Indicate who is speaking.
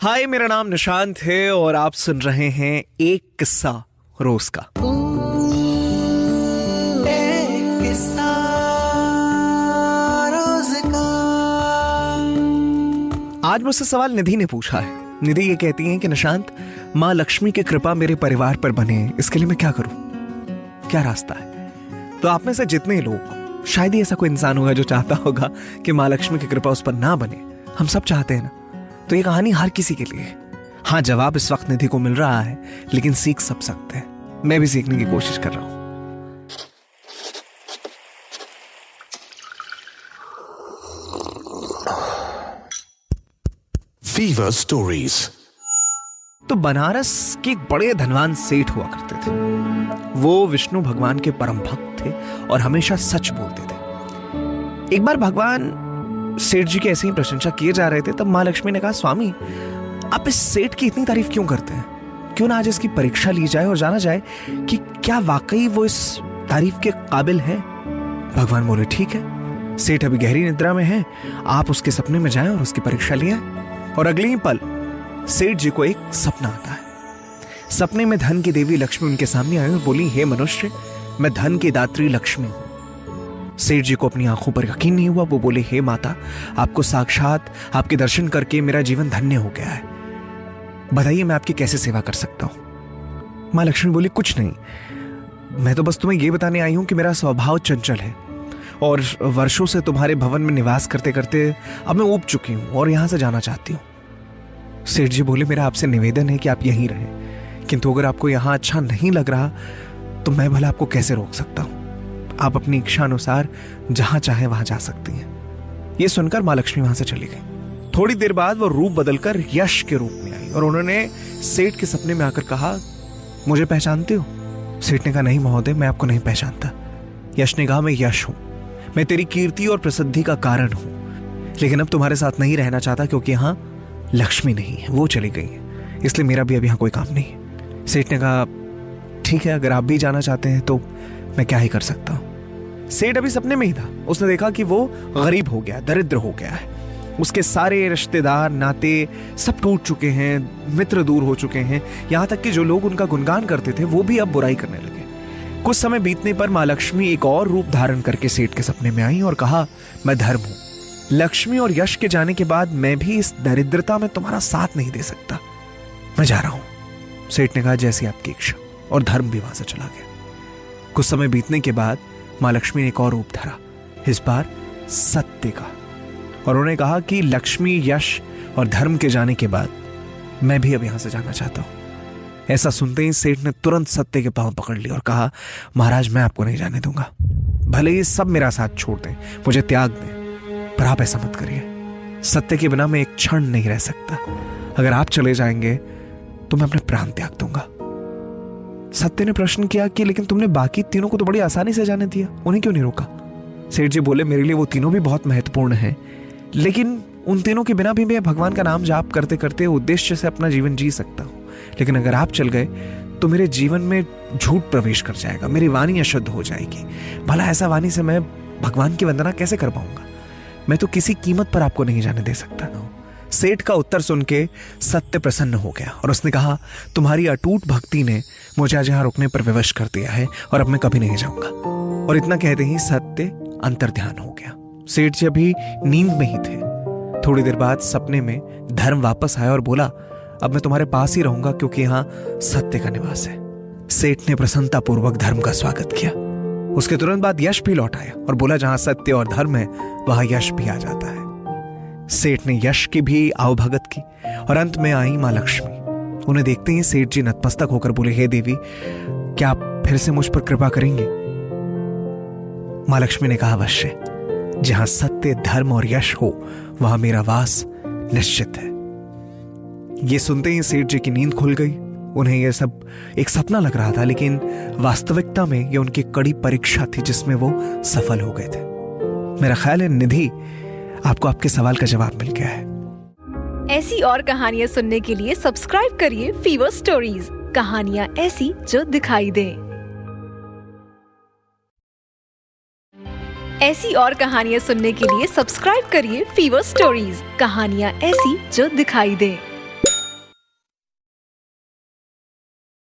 Speaker 1: हाय, मेरा नाम निशांत है और आप सुन रहे हैं एक किस्सा रोज का। आज मुझसे सवाल निधि ने पूछा है। निधि ये कहती हैं कि निशांत, माँ लक्ष्मी की कृपा मेरे परिवार पर बने, इसके लिए मैं क्या करूं, क्या रास्ता है? तो आप में से जितने लोग, शायद ही ऐसा कोई इंसान होगा जो चाहता होगा कि माँ लक्ष्मी की कृपा उस पर ना बने। हम सब चाहते हैं ना। तो ये कहानी हर किसी के लिए है। हाँ, जवाब इस वक्त निधि को मिल रहा है, लेकिन सीख सब सकते हैं। मैं भी सीखने की कोशिश कर रहा हूं।
Speaker 2: Fever stories.
Speaker 1: तो बनारस के एक बड़े धनवान सेठ हुआ करते थे। वो विष्णु भगवान के परम भक्त थे और हमेशा सच बोलते थे। एक बार भगवान सेठ जी की ऐसे ही प्रशंसा किए जा रहे थे, तब माँ लक्ष्मी ने कहा, स्वामी, आप इस सेठ की इतनी तारीफ क्यों करते हैं? क्यों ना आज इसकी परीक्षा ली जाए और जाना जाए कि क्या वाकई वो इस तारीफ के काबिल है। भगवान बोले, ठीक है, सेठ अभी गहरी निद्रा में है, आप उसके सपने में जाएं और उसकी परीक्षा लिया। और अगले ही पल सेठ जी को एक सपना आता है। सपने में धन की देवी लक्ष्मी उनके सामने आई और बोली, हे मनुष्य, मैं धन की दात्री लक्ष्मी हूं। सेठ जी को अपनी आंखों पर यकीन नहीं हुआ। वो बोले, हे माता, आपको साक्षात आपके दर्शन करके मेरा जीवन धन्य हो गया है। बताइए, मैं आपकी कैसे सेवा कर सकता हूं? मां लक्ष्मी बोली, कुछ नहीं, मैं तो बस तुम्हें यह बताने आई हूं कि मेरा स्वभाव चंचल है और वर्षों से तुम्हारे भवन में निवास करते करते अब मैं ऊब चुकी हूं और यहां से जाना चाहती हूं। सेठ जी बोले, मेरा आपसे निवेदन है कि आप यहीं रहें, किंतु अगर आपको यहां अच्छा नहीं लग रहा तो मैं भला आपको कैसे रोक सकता हूं? आप अपनी इच्छा अनुसार जहां चाहे वहां जा सकती हैं। यह सुनकर मां लक्ष्मी वहां से चली गई। थोड़ी देर बाद वो रूप बदलकर यश के रूप में आई और उन्होंने सेठ के सपने में आकर कहा, मुझे पहचानते हो? सेठ ने कहा, नहीं महोदय, मैं आपको नहीं पहचानता। यश ने कहा, मैं यश हूं, मैं तेरी कीर्ति और प्रसिद्धि का कारण हूं, लेकिन अब तुम्हारे साथ नहीं रहना चाहता क्योंकि यहां लक्ष्मी नहीं है, वो चली गई है, इसलिए मेरा भी अब यहां कोई काम नहीं है। सेठ ने कहा, ठीक है, अगर आप भी जाना चाहते हैं तो मैं क्या ही कर सकता हूं। सेठ अभी सपने में ही था। उसने देखा कि वो गरीब हो गया, दरिद्र हो गया है। उसके सारे रिश्तेदार नाते सब टूट चुके हैं, मित्र दूर हो चुके हैं, यहां तक कि जो लोग उनका गुणगान करते थे वो भी अब बुराई करने लगे। कुछ समय बीतने पर मां लक्ष्मी एक और रूप धारण करके सेठ के सपने में आई और कहा, मैं धर्म हूं। लक्ष्मी और यश के जाने के बाद मैं भी इस दरिद्रता में तुम्हारा साथ नहीं दे सकता, मैं जा रहा हूं। सेठ ने कहा, जैसी आपकी इच्छा, और धर्म भी वहां से चला गया। कुछ समय बीतने के बाद मां लक्ष्मी ने एक और रूप धरा, इस बार सत्य का, और उन्होंने कहा कि लक्ष्मी, यश और धर्म के जाने के बाद मैं भी अब यहां से जाना चाहता हूं। ऐसा सुनते ही सेठ ने तुरंत सत्य के पांव पकड़ लिए और कहा, महाराज, मैं आपको नहीं जाने दूंगा। भले ही सब मेरा साथ छोड़ दें, मुझे त्याग दें, पर आप ऐसा मत करिए। सत्य के बिना मैं एक क्षण नहीं रह सकता। अगर आप चले जाएंगे तो मैं अपने प्राण त्याग दूंगा। सत्य ने प्रश्न किया कि लेकिन तुमने बाकी तीनों को तो बड़ी आसानी से जाने दिया, उन्हें क्यों नहीं रोका? सेठ जी बोले, मेरे लिए वो तीनों भी बहुत महत्वपूर्ण हैं, लेकिन उन तीनों के बिना भी मैं भगवान का नाम जाप करते करते उद्देश्य से अपना जीवन जी सकता हूं। लेकिन अगर आप चल गए तो मेरे जीवन में झूठ प्रवेश कर जाएगा, मेरी वाणी अशुद्ध हो जाएगी। भला ऐसा वाणी से मैं भगवान की वंदना कैसे कर पाऊंगा? मैं तो किसी कीमत पर आपको नहीं जाने दे सकता। सेठ का उत्तर सुन के सत्य प्रसन्न हो गया और उसने कहा, तुम्हारी अटूट भक्ति ने मुझे आज यहां रुकने पर विवश कर दिया है और अब मैं कभी नहीं जाऊंगा। और इतना कहते ही सत्य अंतर्ध्यान हो गया। सेठ जी अभी नींद में ही थे। थोड़ी देर बाद सपने में धर्म वापस आया और बोला, अब मैं तुम्हारे पास ही रहूंगा क्योंकि यहां सत्य का निवास है। सेठ ने प्रसन्नतापूर्वक धर्म का स्वागत किया। उसके तुरंत बाद यश भी लौट आया और बोला, जहां सत्य और धर्म है वहां यश भी आ जाता है। सेठ ने यश की भी आवभगत की और अंत में आई मां लक्ष्मी। उन्हें देखते ही सेठ जी नतमस्तक होकर बोले, हे देवी, क्या आप फिर से मुझ पर कृपा करेंगे? मां लक्ष्मी ने कहा, अवश्य, जहां सत्य, धर्म और यश हो वहां मेरा वास निश्चित है। यह सुनते ही सेठ जी की नींद खुल गई। उन्हें यह सब एक सपना लग रहा था, लेकिन वास्तविकता में यह उनकी कड़ी परीक्षा थी जिसमें वो सफल हो गए थे। मेरा ख्याल है निधि, आपको आपके सवाल का जवाब मिल गया है।
Speaker 3: ऐसी और कहानियां सुनने के लिए सब्सक्राइब करिए फीवर स्टोरीज, कहानियां ऐसी जो दिखाई दें। ऐसी और कहानियां सुनने के लिए सब्सक्राइब करिए फीवर स्टोरीज, कहानियां ऐसी जो दिखाई दें।